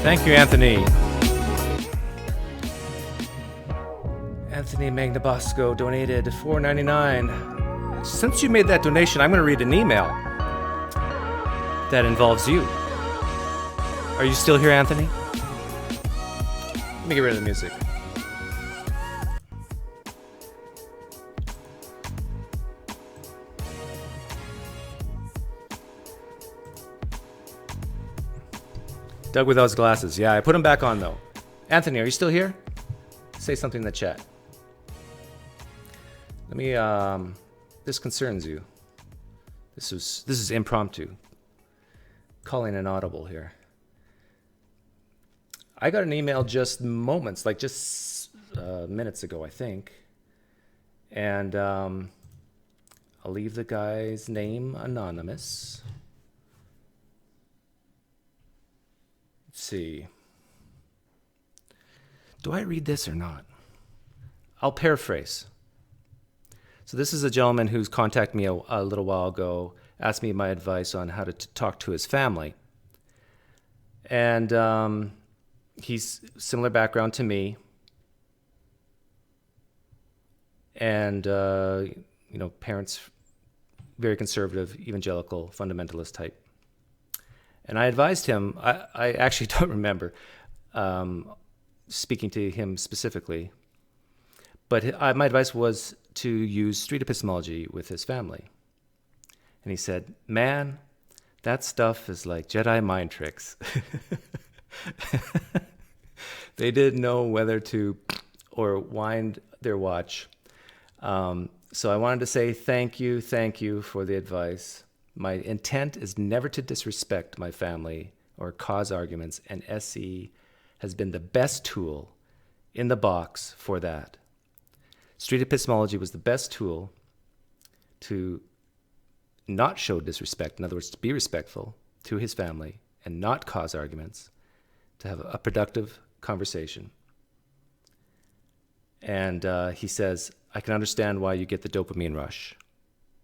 Thank you, Anthony. Anthony Magnabosco donated $4.99. Since you made that donation, I'm going to read an email that involves you. Are you still here, Anthony? Let me get rid of the music. Doug with those glasses. Yeah, I put them back on, though. Anthony, are you still here? Say something in the chat. Let me, this concerns you. This is impromptu. Calling an audible here. I got an email just minutes ago, I think. And I'll leave the guy's name anonymous. Let's see. Do I read this or not? I'll paraphrase. So this is a gentleman who's contacted me a little while ago, asked me my advice on how to talk to his family. And he's similar background to me. And, parents, very conservative, evangelical, fundamentalist type. And I advised him, I actually don't remember speaking to him specifically, but my advice was to use street epistemology with his family. And he said, man, that stuff is like Jedi mind tricks. They didn't know whether to or wind their watch. So I wanted to say thank you for the advice. My intent is never to disrespect my family or cause arguments, and SE has been the best tool in the box for that. Street epistemology was the best tool to not show disrespect, in other words, to be respectful to his family and not cause arguments, to have a productive conversation. And he says, I can understand why you get the dopamine rush.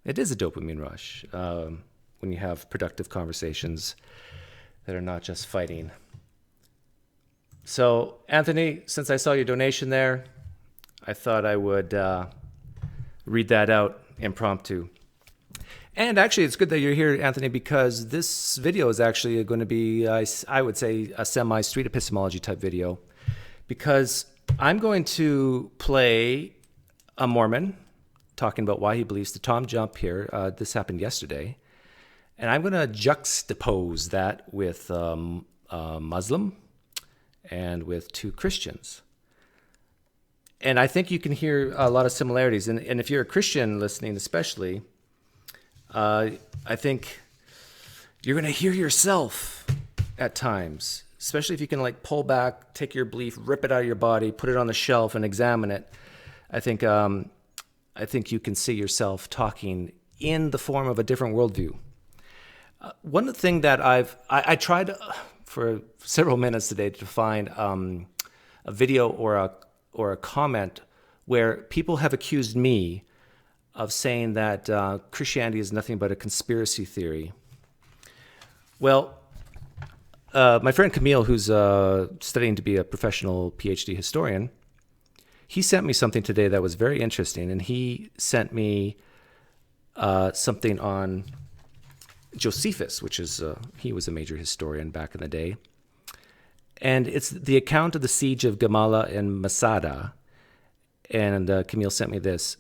It is a dopamine rush when you have productive conversations that are not just fighting. So, Anthony, since I saw your donation there, I thought I would read that out impromptu. And actually, it's good that you're here, Anthony, because this video is actually going to be, I would say, a semi-street epistemology type video, because I'm going to play a Mormon talking about why he believes the Tom jump here. This happened yesterday. And I'm going to juxtapose that with a Muslim and with two Christians. And I think you can hear a lot of similarities. And if you're a Christian listening especially, I think you're going to hear yourself at times, especially if you can pull back, take your belief, rip it out of your body, put it on the shelf and examine it. I think you can see yourself talking in the form of a different worldview. One of the things that I tried for several minutes today to find a video or a comment where people have accused me of saying that Christianity is nothing but a conspiracy theory. Well, my friend Camille, who's studying to be a professional PhD historian, he sent me something today that was very interesting, and he sent me something on Josephus, which is he was a major historian back in the day, and it's the account of the siege of Gamala and Masada. And Camille sent me this,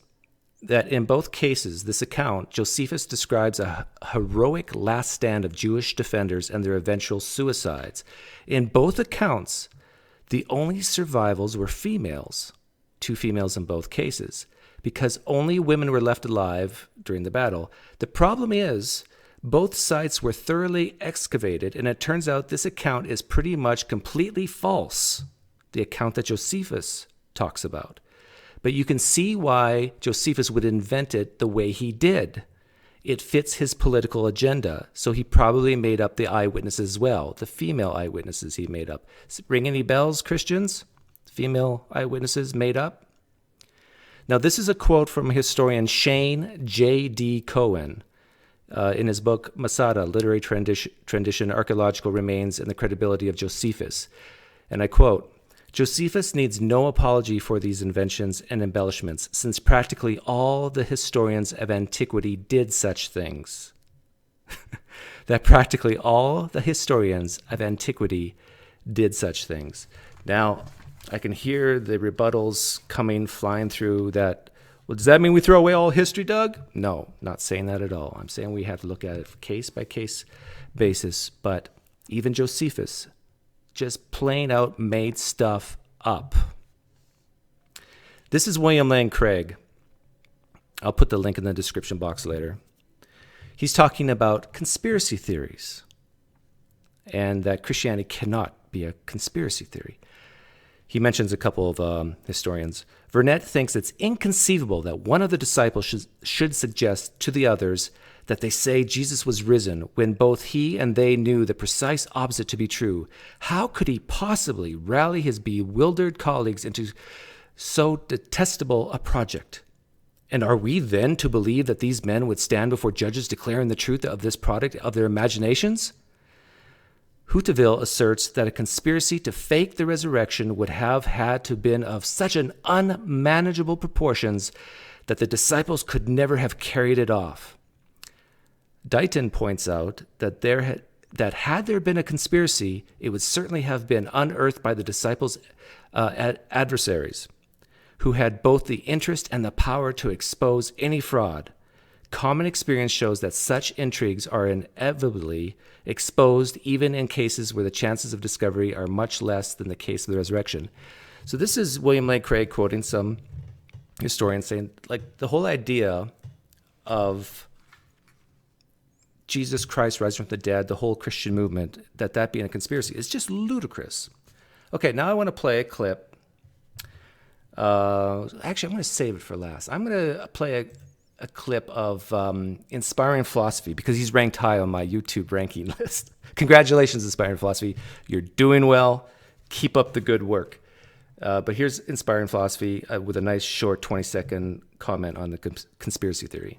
that in both cases, this account, Josephus describes a heroic last stand of Jewish defenders and their eventual suicides. In both accounts, the only survivals were females, 2 females in both cases, because only women were left alive during the battle. The problem is, both sites were thoroughly excavated, and it turns out this account is pretty much completely false, the account that Josephus talks about. But you can see why Josephus would invent it the way he did. It fits his political agenda, so he probably made up the eyewitnesses as well, the female eyewitnesses he made up. Ring any bells, Christians? Female eyewitnesses made up? Now, this is a quote from historian Shane J.D. Cohen. in his book Masada, Literary Tradition, Archaeological Remains, and the Credibility of Josephus. And I quote, "Josephus needs no apology for these inventions and embellishments, since practically all the historians of antiquity did such things." That practically all the historians of antiquity did such things. Now, I can hear the rebuttals coming, flying through that. Well, does that mean we throw away all history, Doug? No, not saying that at all. I'm saying we have to look at it case by case basis. But even Josephus just plain out made stuff up. This is William Lane Craig. I'll put the link in the description box later. He's talking about conspiracy theories and that Christianity cannot be a conspiracy theory. He mentions a couple of historians. Vernet thinks it's inconceivable that one of the disciples should suggest to the others that they say Jesus was risen when both he and they knew the precise opposite to be true. How could he possibly rally his bewildered colleagues into so detestable a project? And are we then to believe that these men would stand before judges declaring the truth of this product of their imaginations? Huteville asserts that a conspiracy to fake the resurrection would have had to been of such an unmanageable proportions that the disciples could never have carried it off. Dighton points out that had there been a conspiracy, it would certainly have been unearthed by the disciples' adversaries, who had both the interest and the power to expose any fraud. Common experience shows that such intrigues are inevitably exposed even in cases where the chances of discovery are much less than the case of the resurrection. So this is William Lane Craig quoting some historians saying, like, the whole idea of Jesus Christ rising from the dead, the whole Christian movement, that being a conspiracy is just ludicrous. Okay, now I want to play a clip. Actually, I'm going to save it for last. I'm going to play a clip of Inspiring Philosophy because he's ranked high on my YouTube ranking list. Congratulations, Inspiring Philosophy. You're doing well. Keep up the good work. But here's Inspiring Philosophy with a nice short 20-second comment on the conspiracy theory.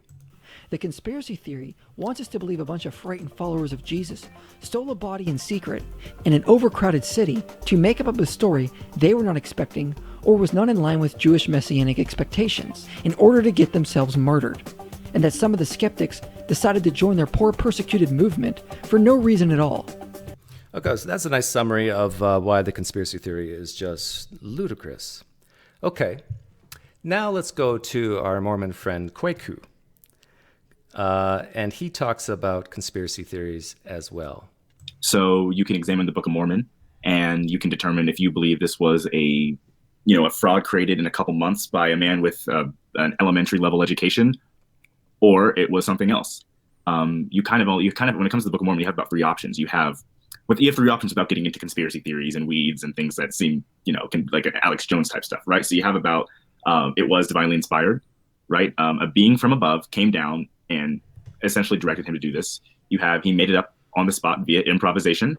The conspiracy theory wants us to believe a bunch of frightened followers of Jesus stole a body in secret in an overcrowded city to make up a story they were not expecting or was not in line with Jewish messianic expectations in order to get themselves murdered, and that some of the skeptics decided to join their poor persecuted movement for no reason at all. Okay, so that's a nice summary of why the conspiracy theory is just ludicrous. Okay, now let's go to our Mormon friend Kwaku. And he talks about conspiracy theories as well. So you can examine the Book of Mormon, and you can determine if you believe this was a fraud created in a couple months by a man with an elementary level education, or it was something else. You kind of, when it comes to the Book of Mormon, you have about three options. You have three options without getting into conspiracy theories and weeds and things that seem, like an Alex Jones type stuff, right? So you have about it was divinely inspired, right? A being from above came down and essentially directed him to do this. You have he made it up on the spot via improvisation,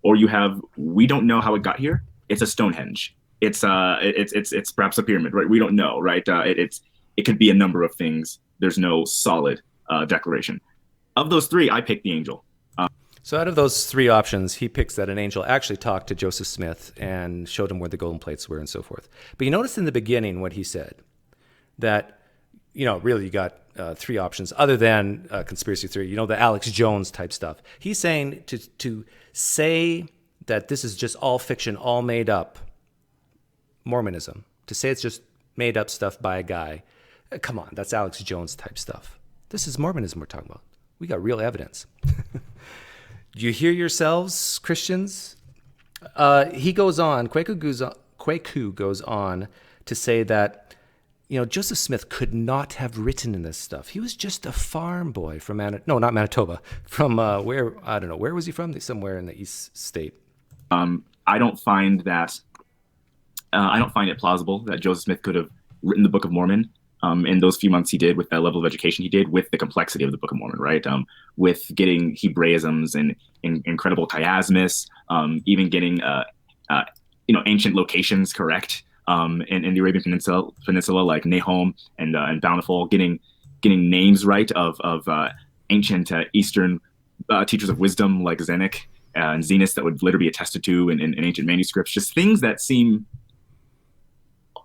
or you have we don't know how it got here. It's a Stonehenge. It's perhaps a pyramid, right? We don't know, right? It could be a number of things. There's no solid declaration. Of those three, I picked the angel. So out of those three options, he picks that an angel actually talked to Joseph Smith and showed him where the golden plates were and so forth. But you notice in the beginning what he said, that, really you got three options other than conspiracy theory, the Alex Jones type stuff. He's saying to say that this is just all fiction, all made up, Mormonism, to say it's just made up stuff by a guy, come on, that's Alex Jones type stuff. This is Mormonism we're talking about. We got real evidence. Do you hear yourselves, Christians? He goes on, Kwaku goes on to say that, Joseph Smith could not have written in this stuff. He was just a farm boy from not Manitoba, from where was he from? Somewhere in the East State. I don't find it plausible that Joseph Smith could have written the Book of Mormon in those few months he did, with that level of education he did, with the complexity of the Book of Mormon, right? With getting Hebraisms and incredible chiasmus, even getting ancient locations correct in the Arabian Peninsula like Nahom and Bountiful, getting names right of ancient Eastern teachers of wisdom like Zenek and Zenos that would later be attested to in ancient manuscripts, just things that seem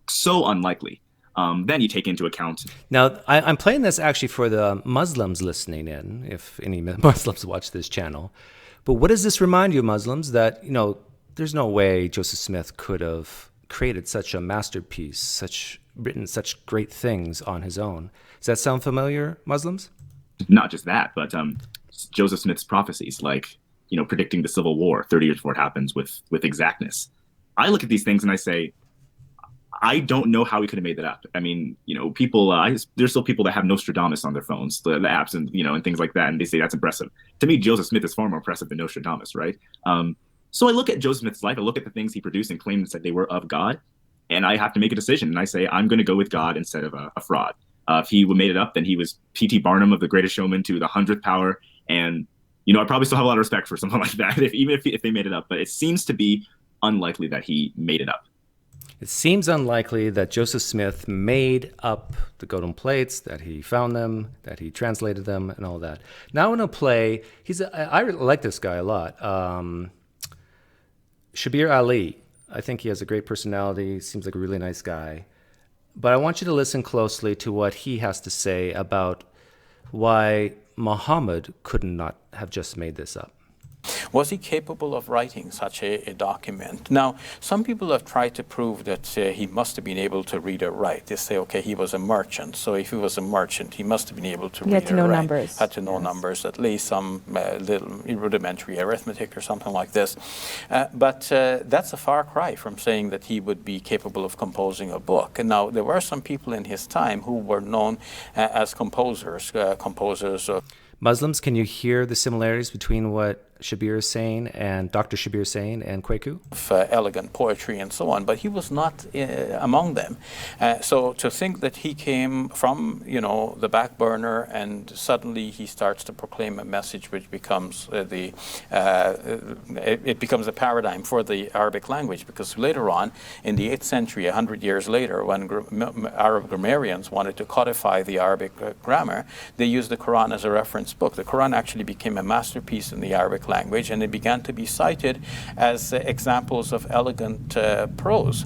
so unlikely. Then you take into account. Now, I'm playing this actually for the Muslims listening in, if any Muslims watch this channel. But what does this remind you, Muslims, that, there's no way Joseph Smith could have created such a masterpiece, written such great things on his own. Does that sound familiar, Muslims? Not just that, but Joseph Smith's prophecies, like, predicting the Civil War 30 years before it happens with exactness. I look at these things and I say, I don't know how he could have made that up. I mean, people, there's still people that have Nostradamus on their phones, the apps and, and things like that. And they say that's impressive. To me, Joseph Smith is far more impressive than Nostradamus, right? So I look at Joseph Smith's life, I look at the things he produced and claimed that they were of God, and I have to make a decision. And I say, I'm going to go with God instead of a fraud. If he made it up, then he was P.T. Barnum of The Greatest Showman to the 100th power. And, I probably still have a lot of respect for someone like that, even if they made it up. But it seems to be unlikely that he made it up. It seems unlikely that Joseph Smith made up the golden plates, that he found them, that he translated them, and all that. Now I'm going to play, I like this guy a lot, Shabir Ali. I think he has a great personality, seems like a really nice guy. But I want you to listen closely to what he has to say about why Muhammad could not have just made this up. Was he capable of writing such a document? Now, some people have tried to prove that he must have been able to read or write. They say, okay, he was a merchant, so if he was a merchant, he must have been able to read or write. Had to know numbers. Had to know numbers, at least some little rudimentary arithmetic or something like this. But that's a far cry from saying that he would be capable of composing a book. And now, there were some people in his time who were known as composers of Muslims, can you hear the similarities between what Shabir is saying and Dr. Shabir is saying and Kwaku? Elegant poetry and so on, but he was not among them. So to think that he came from, the back burner and suddenly he starts to proclaim a message which becomes it becomes a paradigm for the Arabic language, because later on in the 8th century, 100 years later, when Arab grammarians wanted to codify the Arabic grammar, they used the Quran as a reference book. The Quran actually became a masterpiece in the Arabic language, and it began to be cited as examples of elegant prose.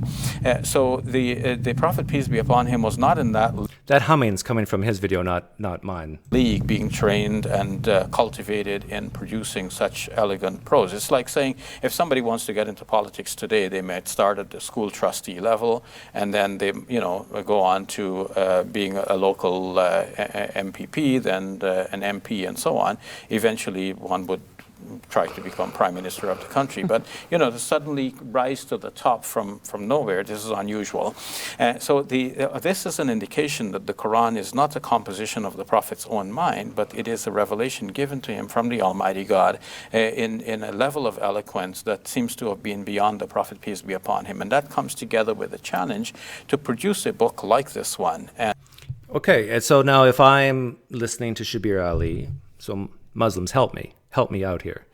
So the Prophet, peace be upon him, was not in that humming's coming from his video, not mine. League, being trained and cultivated in producing such elegant prose. It's like saying if somebody wants to get into politics today, they might start at the school trustee level, and then they go on to being a local MPP, then an MP, and so on. Eventually, one would try to become prime minister of the country, but to suddenly rise to the top from nowhere, this is unusual. So this is an indication that the Quran is not a composition of the Prophet's own mind, but it is a revelation given to him from the Almighty God in a level of eloquence that seems to have been beyond the Prophet, peace be upon him, and that comes together with a challenge to produce a book like this one. Okay, and so now if I'm listening to Shabir Ali, so Muslims, help me out here.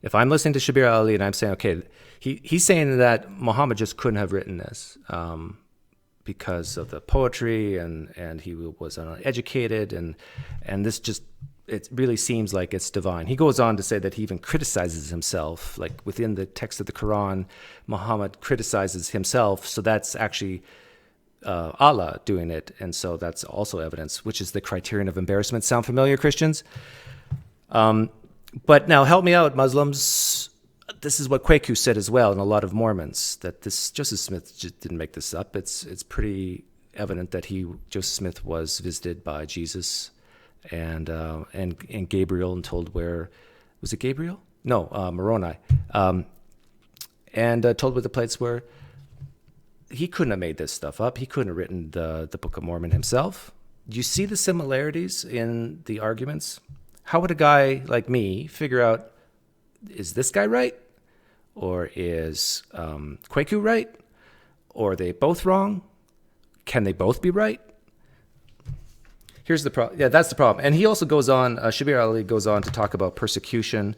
If I'm listening to Shabir Ali and I'm saying, okay, he's saying that Muhammad just couldn't have written this because of the poetry and he was uneducated and this just, it really seems like it's divine. He goes on to say that he even criticizes himself, like within the text of the Quran, Muhammad criticizes himself, so that's actually Allah doing it, and so that's also evidence, which is the criterion of embarrassment. Sound familiar, Christians? But now help me out, Muslims. This is what Kwaku said as well, and a lot of Mormons, that this Joseph Smith just didn't make this up. It's pretty evident that Joseph Smith was visited by Jesus and Gabriel and told where, was it Gabriel? No, Moroni, and told where the plates were. He couldn't have made this stuff up. He couldn't have written the Book of Mormon himself. Do you see the similarities in the arguments? How would a guy like me figure out, is this guy right? Or is Kwaku right? Or are they both wrong? Can they both be right? Here's the problem. Yeah, that's the problem. And he also goes on, Shabir Ali goes on to talk about persecution.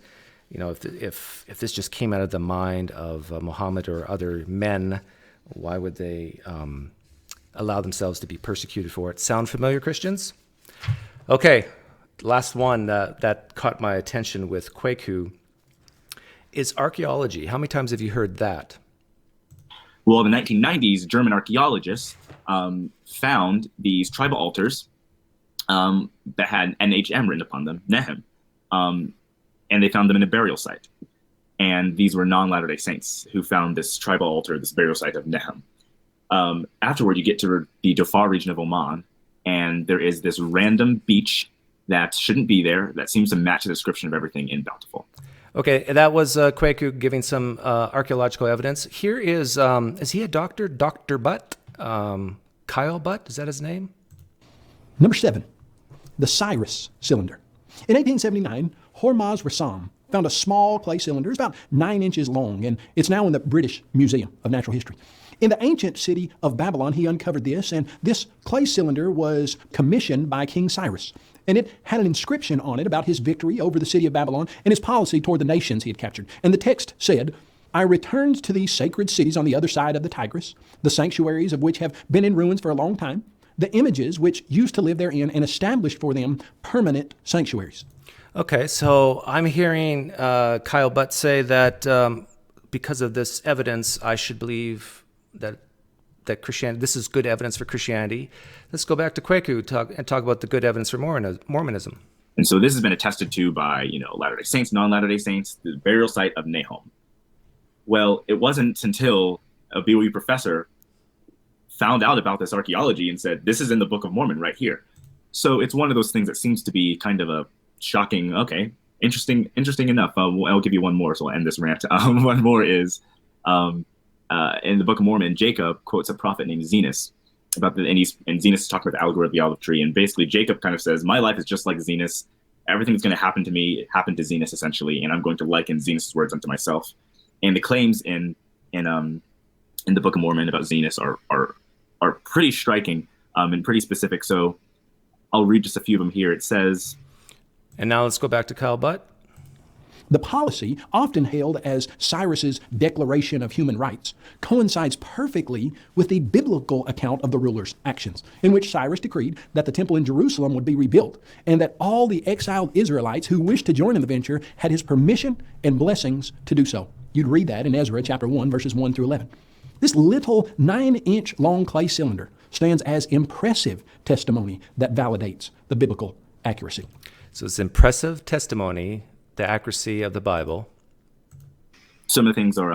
If this just came out of the mind of Muhammad or other men, why would they allow themselves to be persecuted for it? Sound familiar, Christians? Okay. last one that caught my attention with Kwaku is archaeology. How many times have you heard that? Well, in the 1990s, German archaeologists found these tribal altars that had NHM written upon them, Nehem, and they found them in a burial site. And these were non-Latter-day Saints who found this tribal altar, this burial site of Nehem. Afterward, you get to the Dhofar region of Oman, and there is this random beach that shouldn't be there that seems to match the description of everything in Bountiful. Okay, that was Kwaku giving some archaeological evidence. Here is he a doctor? Dr. Butt? Kyle Butt, is that his name? Number 7, the Cyrus cylinder. In 1879, Hormaz Rassam found a small clay cylinder. It's about 9 inches long, and it's now in the British Museum of Natural History. In the ancient city of Babylon, he uncovered this, and this clay cylinder was commissioned by King Cyrus. And it had an inscription on it about his victory over the city of Babylon and his policy toward the nations he had captured. And the text said, "I returned to these sacred cities on the other side of the Tigris, the sanctuaries of which have been in ruins for a long time, the images which used to live therein, and established for them permanent sanctuaries." Okay, so I'm hearing Kyle Butt say that because of this evidence, I should believe that Christianity, this is good evidence for Christianity. Let's go back to Kwaku and talk about the good evidence for Mormonism. And so this has been attested to by, Latter-day Saints, non-Latter-day Saints, the burial site of Nahom. Well, it wasn't until a BYU professor found out about this archaeology and said, this is in the Book of Mormon right here. So it's one of those things that seems to be kind of a shocking, okay, interesting enough. I'll give you one more, so I'll end this rant. One more is, in the Book of Mormon, Jacob quotes a prophet named Zenos and Zenos is talking about the allegory of the olive tree. And basically Jacob kind of says, my life is just like Zenos. Everything that's going to happen to me happened to Zenos essentially, and I'm going to liken Zenos' words unto myself. And the claims in the Book of Mormon about Zenos are pretty striking and pretty specific. So I'll read just a few of them here. It says, and now let's go back to Kyle Butt. The policy, often hailed as Cyrus's Declaration of Human Rights, coincides perfectly with the biblical account of the ruler's actions, in which Cyrus decreed that the temple in Jerusalem would be rebuilt, and that all the exiled Israelites who wished to join in the venture had his permission and blessings to do so. You'd read that in Ezra chapter 1, verses 1 through 11. This little 9-inch long clay cylinder stands as impressive testimony that validates the biblical accuracy. So it's impressive testimony, the accuracy of the Bible. Some of the things are,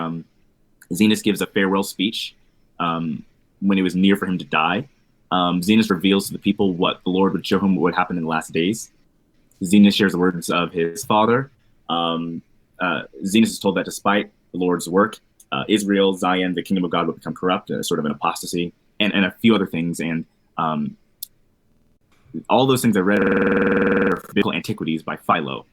Zenos gives a farewell speech when it was near for him to die. Zenos reveals to the people what the Lord would show him what would happen in the last days. Zenos shares the words of his father. Zenos is told that despite the Lord's work, Israel, Zion, the kingdom of God would become corrupt, sort of an apostasy, and a few other things. And all those things I read are biblical antiquities by Philo,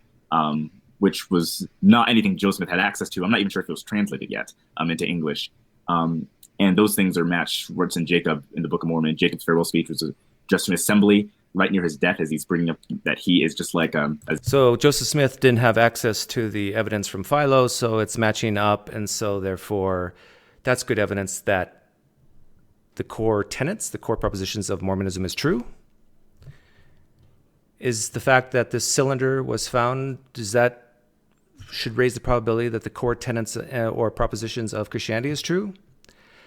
which was not anything Joe Smith had access to. I'm not even sure if it was translated yet into English. And those things are matched what's in Jacob in the Book of Mormon. Jacob's farewell speech was just an assembly right near his death as he's bringing up that he is just like So Joseph Smith didn't have access to the evidence from Philo, so it's matching up, and so therefore that's good evidence that the core tenets, the core propositions of Mormonism is true. Is the fact that this cylinder was found, should raise the probability that the core tenets or propositions of Christianity is true?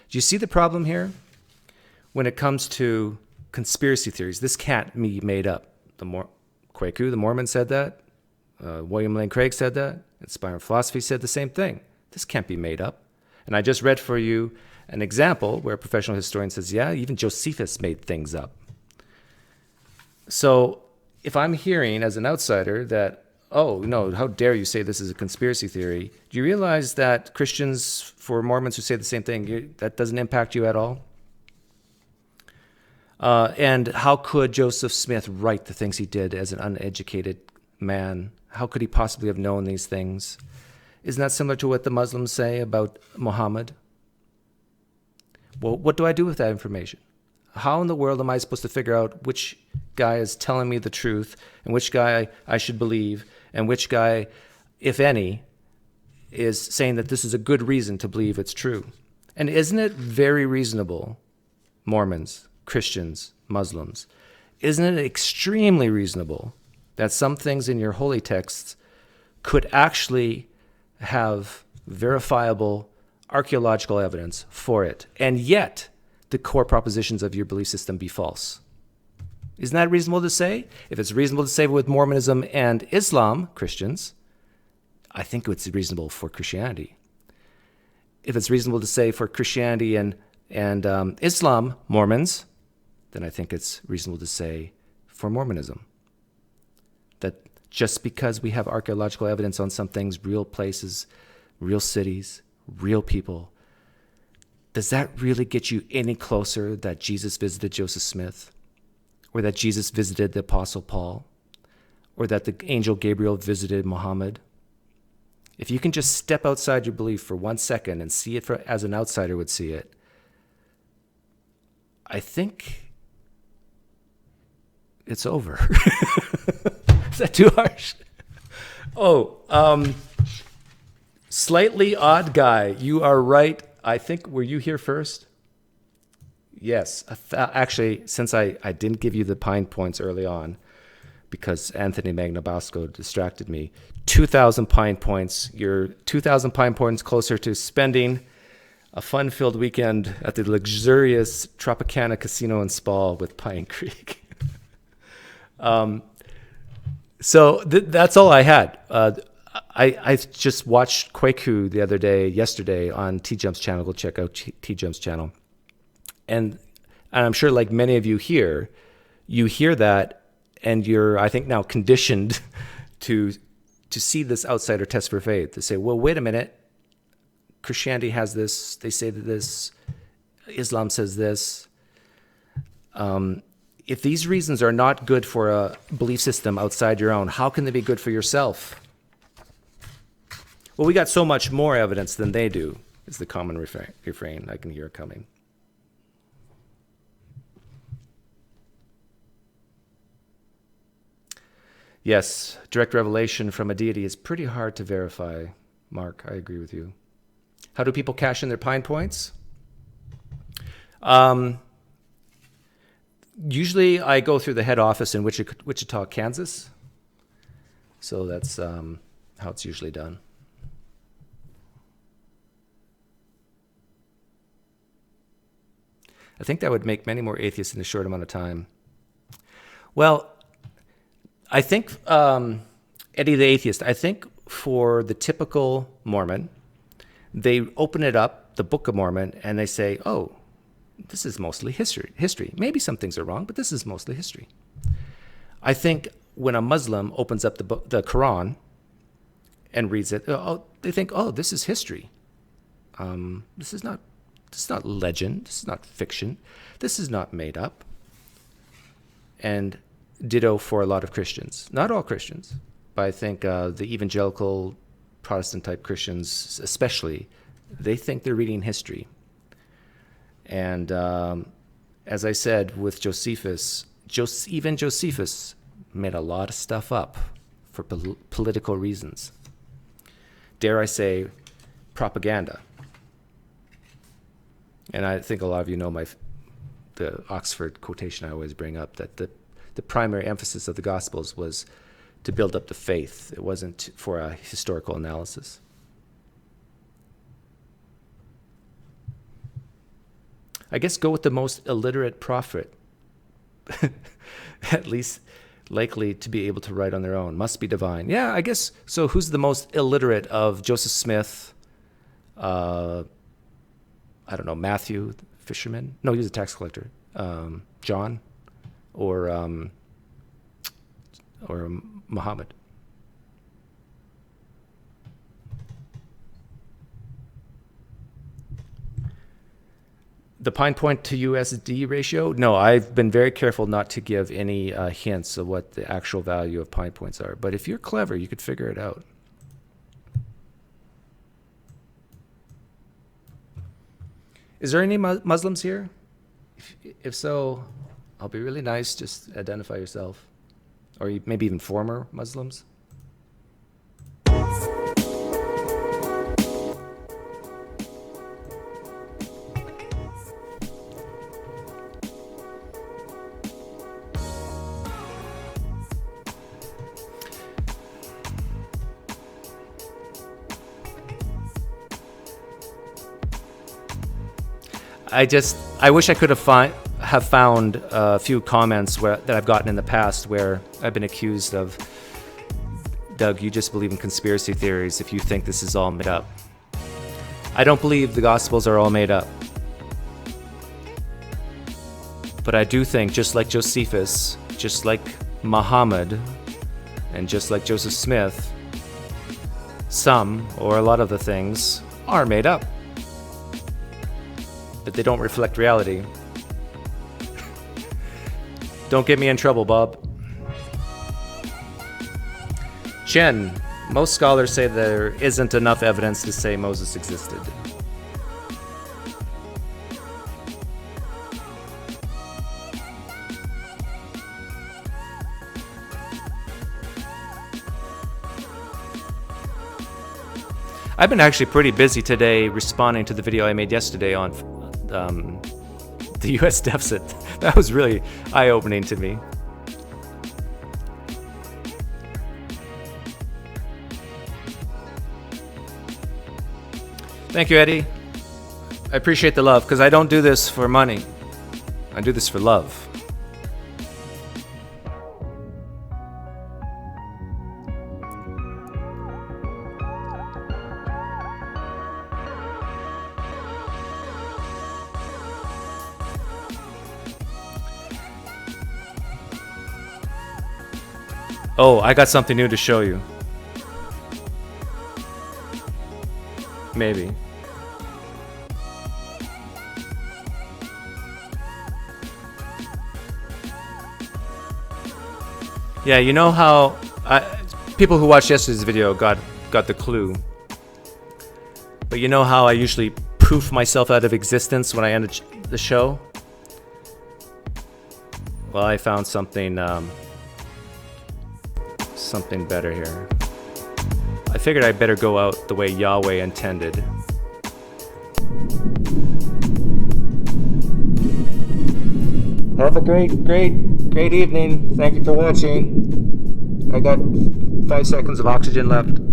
Do you see the problem here? When it comes to conspiracy theories, this can't be made up. Kwaku, the Mormon, said that. William Lane Craig said that. Inspiring Philosophy said the same thing. This can't be made up. And I just read for you an example where a professional historian says, yeah, even Josephus made things up. So if I'm hearing as an outsider that, oh, no, how dare you say this is a conspiracy theory, do you realize that Christians, for Mormons who say the same thing, that doesn't impact you at all? And how could Joseph Smith write the things he did as an uneducated man? How could he possibly have known these things? Isn't that similar to what the Muslims say about Muhammad? Well, what do I do with that information? How in the world am I supposed to figure out which guy is telling me the truth and which guy I should believe and which guy, if any, is saying that this is a good reason to believe it's true? And isn't it very reasonable, Mormons, Christians, Muslims, isn't it extremely reasonable that some things in your holy texts could actually have verifiable archaeological evidence for it, and yet the core propositions of your belief system be false. Isn't that reasonable to say? If it's reasonable to say with Mormonism and Islam, Christians, I think it's reasonable for Christianity. If it's reasonable to say for Christianity and Islam, Mormons, then I think it's reasonable to say for Mormonism that just because we have archaeological evidence on some things, real places, real cities, real people, does that really get you any closer that Jesus visited Joseph Smith, or that Jesus visited the Apostle Paul, or that the angel Gabriel visited Muhammad? If you can just step outside your belief for 1 second and see it as an outsider would see it, I think it's over. Is that too harsh? Slightly odd guy. You are right. I think, were you here first? Yes. Actually, since I didn't give you the pine points early on because Anthony Magnabosco distracted me, 2,000 pine points. You're 2,000 pine points closer to spending a fun-filled weekend at the luxurious Tropicana Casino and Spa with PineCreek. So that's all I had. I just watched Kwaku yesterday on T-Jump's channel. Go check out T-Jump's channel. And I'm sure like many of you here, you hear that and you're, I think now conditioned to see this outsider test for faith, to say, well, wait a minute, Christianity has this, they say that this, Islam says this. If these reasons are not good for a belief system outside your own, how can they be good for yourself? Well, we got so much more evidence than they do, is the common refrain I can hear coming. Yes, direct revelation from a deity is pretty hard to verify, Mark. I agree with you. How do people cash in their pine points? Usually I go through the head office in Wichita, Kansas. So that's how it's usually done. I think that would make many more atheists in a short amount of time. Well, I think, Eddie the Atheist, I think for the typical Mormon, they open it up, the Book of Mormon, and they say, oh, this is mostly history. Maybe some things are wrong, but this is mostly history. I think when a Muslim opens up the Quran and reads it, they think, oh, this is history. This is not legend. This is not fiction. This is not made up. And ditto for a lot of Christians. Not all Christians, but I think the evangelical Protestant-type Christians especially, they think they're reading history. And as I said with Josephus, even Josephus made a lot of stuff up for political reasons. Dare I say, propaganda. And I think a lot of you know the Oxford quotation I always bring up, that the primary emphasis of the Gospels was to build up the faith. It wasn't for a historical analysis. I guess go with the most illiterate prophet, at least likely to be able to write on their own. Must be divine. Yeah, I guess. So who's the most illiterate of Joseph Smith, I don't know, Matthew, the fisherman? No, he was a tax collector. John, or Muhammad. The pine point to USD ratio? No, I've been very careful not to give any hints of what the actual value of pine points are. But if you're clever, you could figure it out. Is there any Muslims here? If so, I'll be really nice. Just identify yourself. Or maybe even former Muslims. I wish I could have found a few comments that I've gotten in the past where I've been accused of, Doug, you just believe in conspiracy theories if you think this is all made up. I don't believe the Gospels are all made up. But I do think, just like Josephus, just like Muhammad, and just like Joseph Smith, some, or a lot of the things, are made up. But they don't reflect reality. Don't get me in trouble, Bob. Chen, most scholars say there isn't enough evidence to say Moses existed. I've been actually pretty busy today responding to the video I made yesterday on the U.S. deficit. That was really eye-opening to me. Thank you, Eddie. I appreciate the love, because I don't do this for money. I do this for love. Oh, I got something new to show you. Maybe. Yeah, you know how people who watched yesterday's video got the clue. But you know how I usually poof myself out of existence when I end the show? Well, I found something something better here. I figured I'd better go out the way Yahweh intended. Have a great evening. Thank you for watching. I got 5 seconds of oxygen left.